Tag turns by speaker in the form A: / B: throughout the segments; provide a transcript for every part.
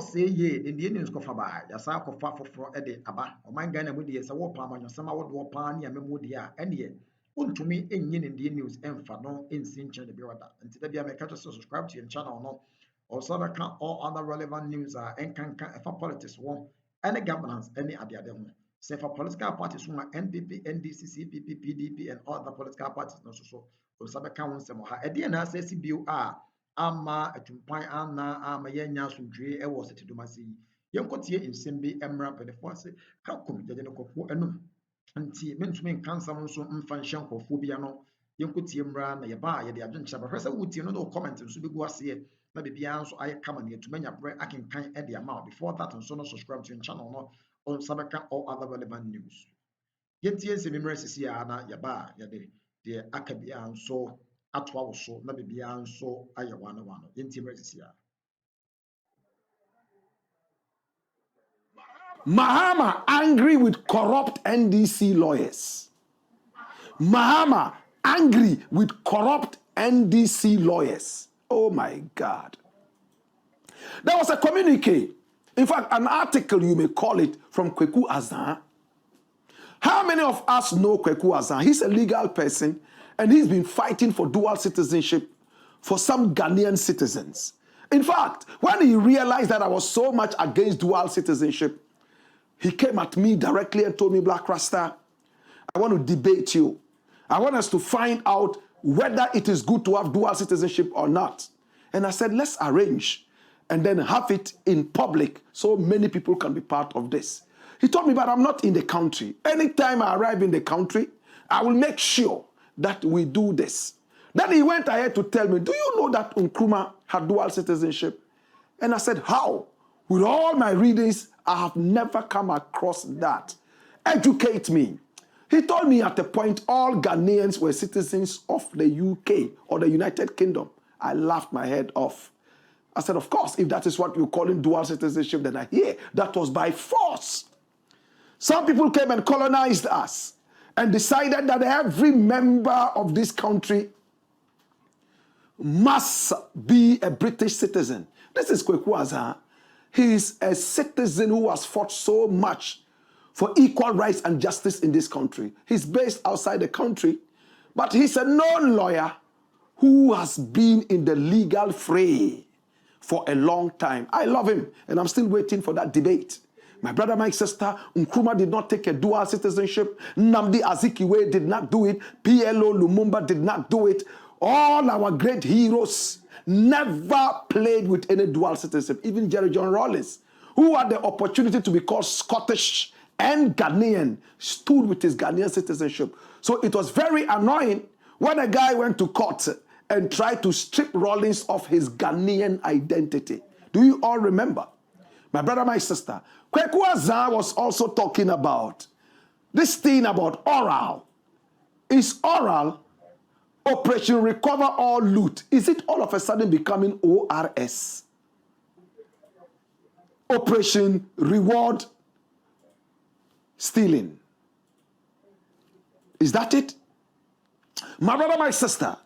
A: say ye in the Indians Kofaba, Yasa Kofa for Eddie Abba, or my Ghana with the Sawapa, your summer would wapani and memodia, and ye. To me, in yin in the news and for no in Sincha the Birada. And today I may catch us subscribe to your channel no. Also, all other relevant news are and can for politics one, any governance, any idea. Say for political parties, NPP, NDC, CPP, PDP, and other political parties, no so. Osabeka wonsem ha ede na asesi bio a ama atumpan ana ama yenya asundwe e wo setedumase yenkotie nsem bi emra pedefo ase ka kom jeje no kofo enum nti mentumi nkansam nso mfa nhye nkofo bia no yenkotie mra na yeba ye de adwenche ba hwese wutie no no comment nso bi gu ase na bibia nso aye kama ne atumanya bre akenkan e de ama before that nso no subscribe to your channel no on Sabeka all other relevant news yetie nsem mra sisi a na yeba ye de the akabia nso atwa wo so na bibia nso aye wana yenti mresisia
B: Mahama angry with corrupt NDC lawyers. Mahama angry with corrupt NDC lawyers. Oh my God. There was a communique, in fact an article you may call it, from Kweku Azan. How many of us know Kweku Azan? He's a legal person and he's been fighting for dual citizenship for some Ghanaian citizens. In fact, when he realized that I was so much against dual citizenship, he came at me directly and told me, Black Rasta, I want to debate you. I want us to find out whether it is good to have dual citizenship or not. And I said, let's arrange and then have it in public so many people can be part of this. He told me, but I'm not in the country. Anytime I arrive in the country, I will make sure that we do this. Then he went ahead to tell me, do you know that Nkrumah had dual citizenship? And I said, how? With all my readings, I have never come across that. Educate me. He told me at a point all Ghanaians were citizens of the UK or the United Kingdom. I laughed my head off. I said, of course, if that is what you call in dual citizenship, then I hear that was by force. Some people came and colonized us and decided that every member of this country must be a British citizen. This is Kweku Azan. He is a citizen who has fought so much for equal rights and justice in this country. He's based outside the country, but he's a known lawyer who has been in the legal fray for a long time. I love him, and I'm still waiting for that debate. My brother, my sister, Nkrumah did not take a dual citizenship. Nnamdi Azikiwe did not do it. PLO Lumumba did not do it. All our great heroes never played with any dual citizenship. Even Jerry John Rawlings, who had the opportunity to be called Scottish and Ghanaian, stood with his Ghanaian citizenship. So it was very annoying when a guy went to court and tried to strip Rawlings of his Ghanaian identity. Do you all remember? My brother, my sister, Kweku Azan was also talking about this thing about oral. Is oral Operation Recover All Loot? Is it all of a sudden becoming ORS? Operation Reward Stealing. Is that it? My brother, my sister,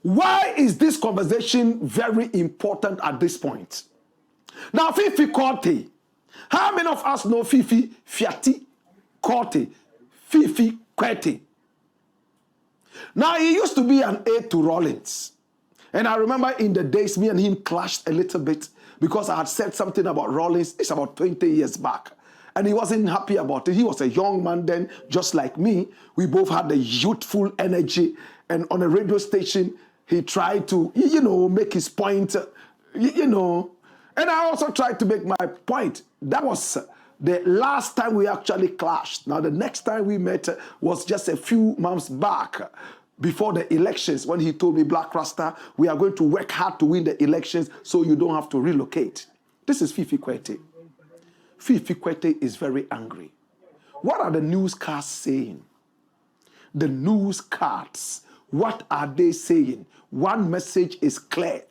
B: why is this conversation very important at this point? Now, Fifi Korte. How many of us know Fifi Fiati Korte? Fifi Kwete. Now, he used to be an aide to Rawlings. And I remember in the days, me and him clashed a little bit because I had said something about Rawlings. It's about 20 years back. And he wasn't happy about it. He was a young man then, just like me. We both had the youthful energy. And on a radio station, he tried to, make his point, And I also tried to make my point. That was the last time we actually clashed. Now, the next time we met was just a few months back before the elections when he told me, Black Rasta, we are going to work hard to win the elections so you don't have to relocate. This is Fifi Kwete. Fifi Kwete is very angry. What are the newscasts saying? The newscasts, what are they saying? One message is clear.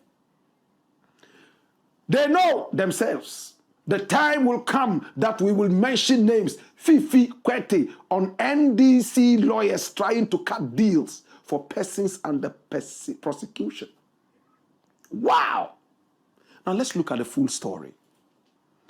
B: They know themselves. The time will come that we will mention names. Fifi Kwete on NDC lawyers trying to cut deals for persons under prosecution. Wow. Now let's look at the full story.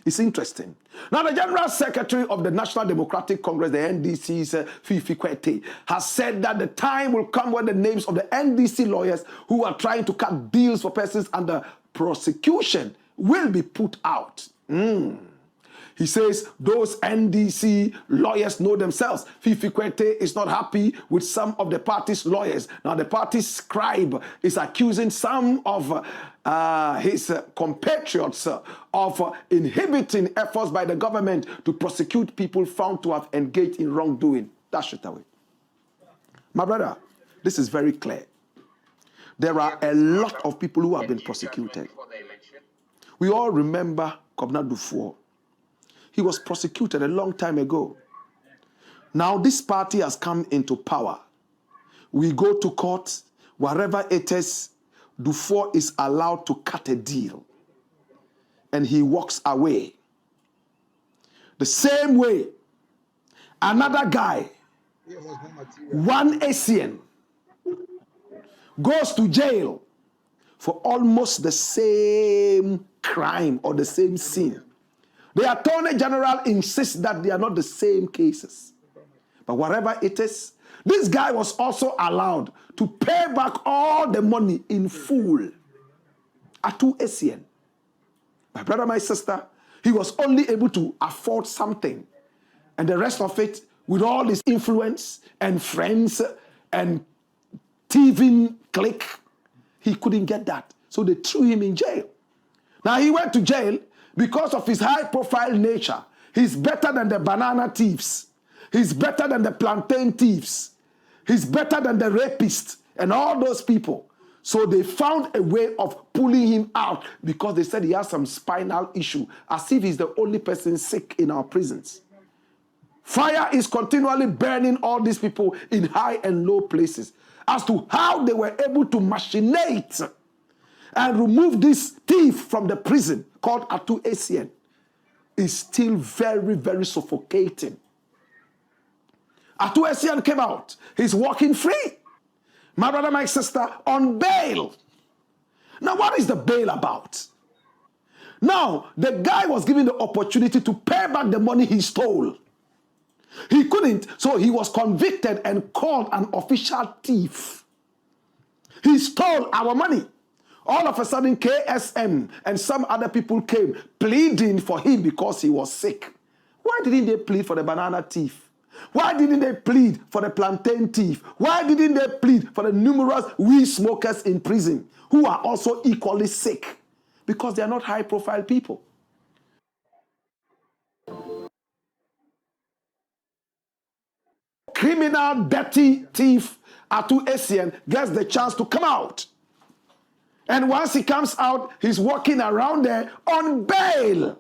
B: It's interesting. Now, the General Secretary of the National Democratic Congress, the NDC's Fifi Kwete, has said that the time will come when the names of the NDC lawyers who are trying to cut deals for persons under prosecution will be put out. He says those NDC lawyers know themselves. Fifi Kwete is not happy with some of the party's lawyers. Now, the party's scribe is accusing some of his compatriots of inhibiting efforts by the government to prosecute people found to have engaged in wrongdoing. Dash it away. My brother, this is very clear. There are a lot of people who have been prosecuted. We all remember Kobna Dufour. He was prosecuted a long time ago. Now this party has come into power. We go to court, wherever it is, Dufour is allowed to cut a deal. And he walks away. The same way, another guy, one Asian, goes to jail for almost the same crime or the same sin. The Attorney General insists that they are not the same cases. But whatever it is, this guy was also allowed to pay back all the money in full. Atu Essien. My brother, my sister, he was only able to afford something. And the rest of it, with all his influence and friends and TV clique, he couldn't get that. So they threw him in jail. Now he went to jail. Because of his high-profile nature, he's better than the banana thieves. He's better than the plantain thieves. He's better than the rapists and all those people. So they found a way of pulling him out because they said he has some spinal issue, as if he's the only person sick in our prisons. Fire is continually burning all these people in high and low places. As to how they were able to machinate and remove this thief from the prison called Atu Essien is still very, very suffocating. Atu Essien came out. He's walking free. My brother, my sister, on bail. Now, what is the bail about? Now, the guy was given the opportunity to pay back the money he stole. He couldn't, so he was convicted and called an official thief. He stole our money. All of a sudden, KSM and some other people came pleading for him because he was sick. Why didn't they plead for the banana thief? Why didn't they plead for the plantain thief? Why didn't they plead for the numerous weed smokers in prison who are also equally sick? Because they are not high-profile people. Criminal, dirty thief Atu Essien gets the chance to come out. And once he comes out, he's walking around there on bail.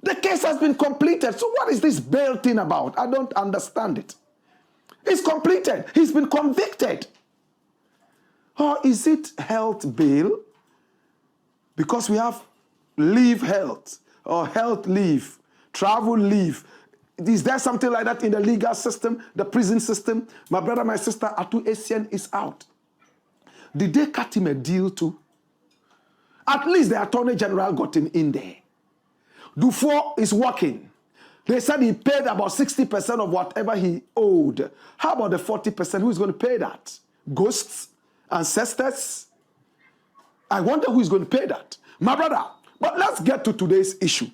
B: The case has been completed. So what is this bail thing about? I don't understand it. It's completed. He's been convicted. Or is it health bail? Because we have leave health or health leave, travel leave. Is there something like that in the legal system, the prison system? My brother, my sister, Atu Essien is out. Did they cut him a deal too? At least the Attorney General got him in there. Dufour is working. They said he paid about 60% of whatever he owed. How about the 40%? Who's going to pay that? Ghosts? Ancestors? I wonder who's going to pay that. My brother, but let's get to today's issue.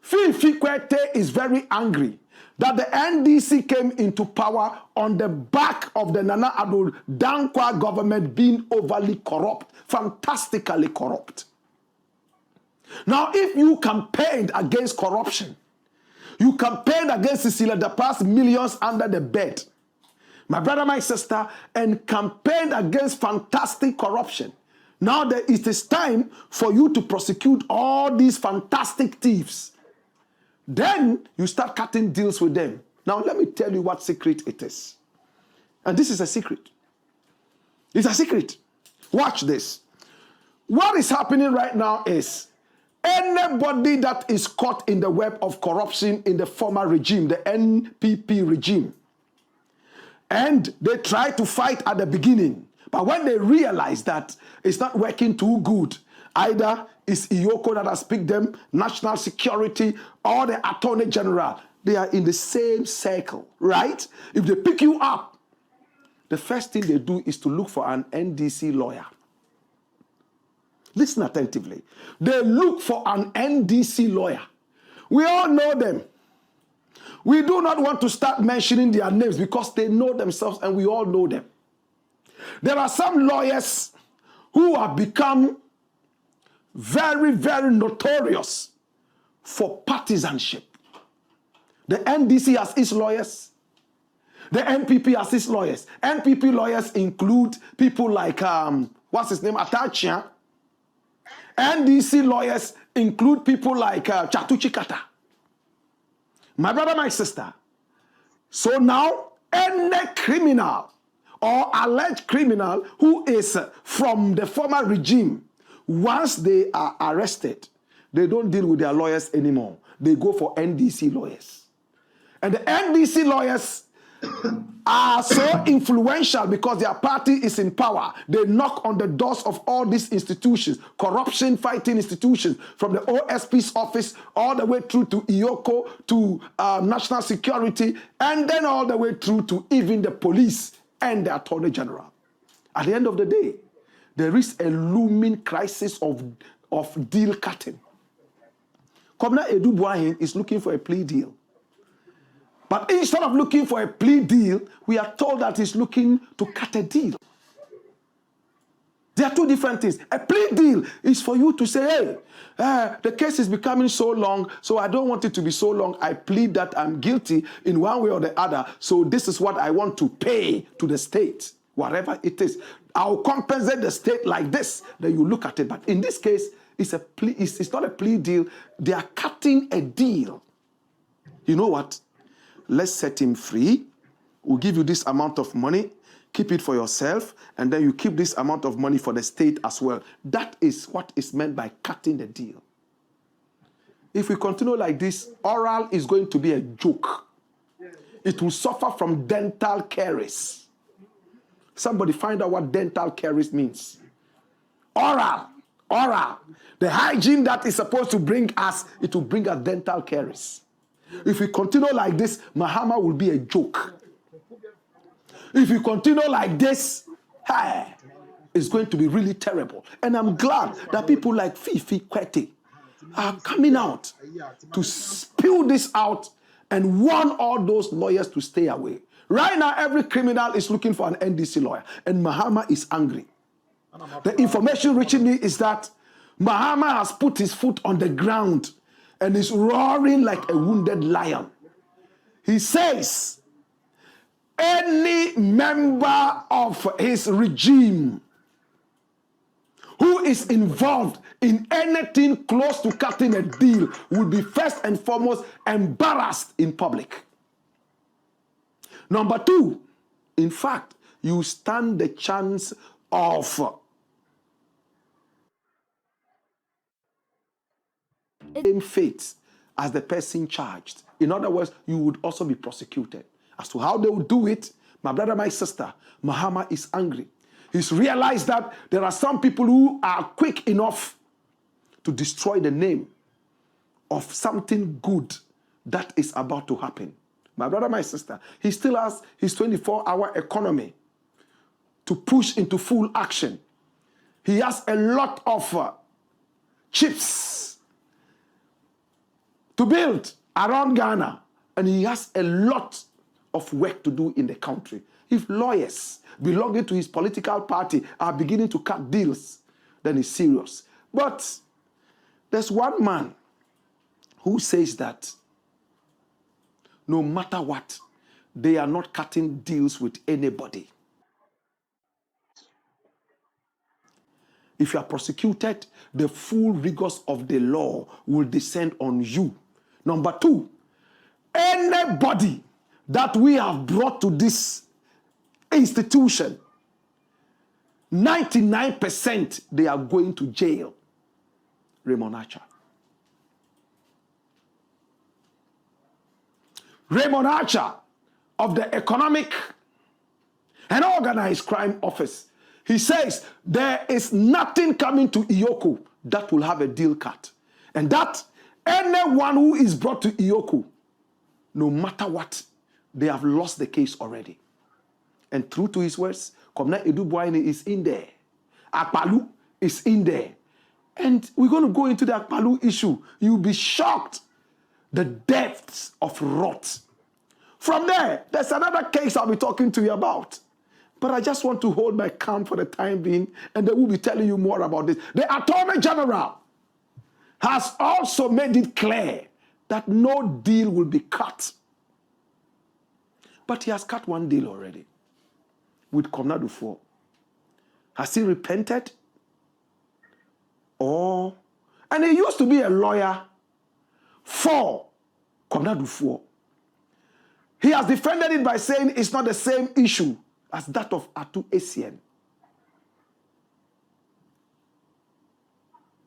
B: Fifi Kwete is very angry that the NDC came into power on the back of the Nana Addo Dankwa government being overly corrupt, fantastically corrupt. Now, if you campaigned against corruption, you campaigned against Cecilia the past millions under the bed, my brother, my sister, and campaigned against fantastic corruption, now it is time for you to prosecute all these fantastic thieves. Then you start cutting deals with them. Now let me tell you what secret it is. And this is a secret. It's a secret. Watch this. What is happening right now is anybody that is caught in the web of corruption in the former regime, the NPP regime, and they try to fight at the beginning, but when they realize that it's not working too good, Either it's Iyoko that has picked them, national security, or the attorney general. They are in the same circle, right? If they pick you up, the first thing they do is to look for an NDC lawyer. Listen attentively. They look for an NDC lawyer. We all know them. We do not want to start mentioning their names because they know themselves and we all know them. There are some lawyers who have become very, very notorious for partisanship. The NDC has its lawyers. The NPP has its lawyers. NPP lawyers include people like, what's his name, Atachia. NDC lawyers include people like Chatuchi Kata. My brother, my sister. So now, any criminal or alleged criminal who is from the former regime, once they are arrested, they don't deal with their lawyers anymore. They go for NDC lawyers. And the NDC lawyers are so influential because their party is in power. They knock on the doors of all these institutions, corruption fighting institutions, from the OSP's office all the way through to Iyoko, to national security, and then all the way through to even the police and the attorney general. At the end of the day, there is a looming crisis of deal cutting. Governor Edu Buahin is looking for a plea deal. But instead of looking for a plea deal, we are told that he's looking to cut a deal. There are two different things. A plea deal is for you to say, hey, the case is becoming so long, so I don't want it to be so long. I plead that I'm guilty in one way or the other, so this is what I want to pay to the state, whatever it is. I'll compensate the state like this. Then you look at it. But in this case, it's a plea. It's not a plea deal. They are cutting a deal. You know what? Let's set him free. We'll give you this amount of money. Keep it for yourself. And then you keep this amount of money for the state as well. That is what is meant by cutting the deal. If we continue like this, oral is going to be a joke. It will suffer from dental caries. Somebody find out what dental caries means. Oral. The hygiene that is supposed to bring us, it will bring us dental caries. If we continue like this, Mahama will be a joke. If we continue like this, it's going to be really terrible. And I'm glad that people like Fifi Kwete are coming out to spill this out and warn all those lawyers to stay away. Right now, every criminal is looking for an NDC lawyer, and Mahama is angry. The information reaching me is that Mahama has put his foot on the ground and is roaring like a wounded lion. He says, any member of his regime who is involved in anything close to cutting a deal will be first and foremost embarrassed in public. Number two, in fact, you stand the chance of same fate as the person charged. In other words, you would also be prosecuted. As to how they will do it, my brother, my sister, Mahama is angry. He's realized that there are some people who are quick enough to destroy the name of something good that is about to happen. My brother, my sister, he still has his 24-hour economy to push into full action. He has a lot of chips to build around Ghana, and he has a lot of work to do in the country. If lawyers belonging to his political party are beginning to cut deals, then it's serious. But there's one man who says that no matter what, they are not cutting deals with anybody. If you are prosecuted, the full rigors of the law will descend on you. Number two, anybody that we have brought to this institution, 99% they are going to jail. Raymond Archer. Raymond Archer of the Economic and Organized Crime Office. He says there is nothing coming to Iyoko that will have a deal cut. And that anyone who is brought to Iyoko, no matter what, they have lost the case already. And true to his words, Komna Edubuaine is in there. Akpalu is in there. And we're going to go into the Akpalu issue. You'll be shocked. The depths of rot. From there, there's another case I'll be talking to you about. But I just want to hold my calm for the time being, and then we'll be telling you more about this. The Attorney General has also made it clear that no deal will be cut. But he has cut one deal already with Komna Dufour. Has he repented? And he used to be a lawyer for Komna Dufour. He has defended it by saying it's not the same issue as that of Atu Essien.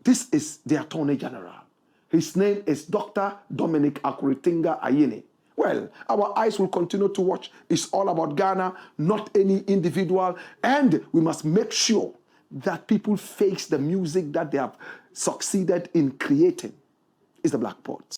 B: This is the Attorney General. His name is Dr. Dominic Akuritinga Ayine. Well, our eyes will continue to watch. It's all about Ghana, not any individual. And we must make sure that people face the music that they have succeeded in creating. It's the Black Pot.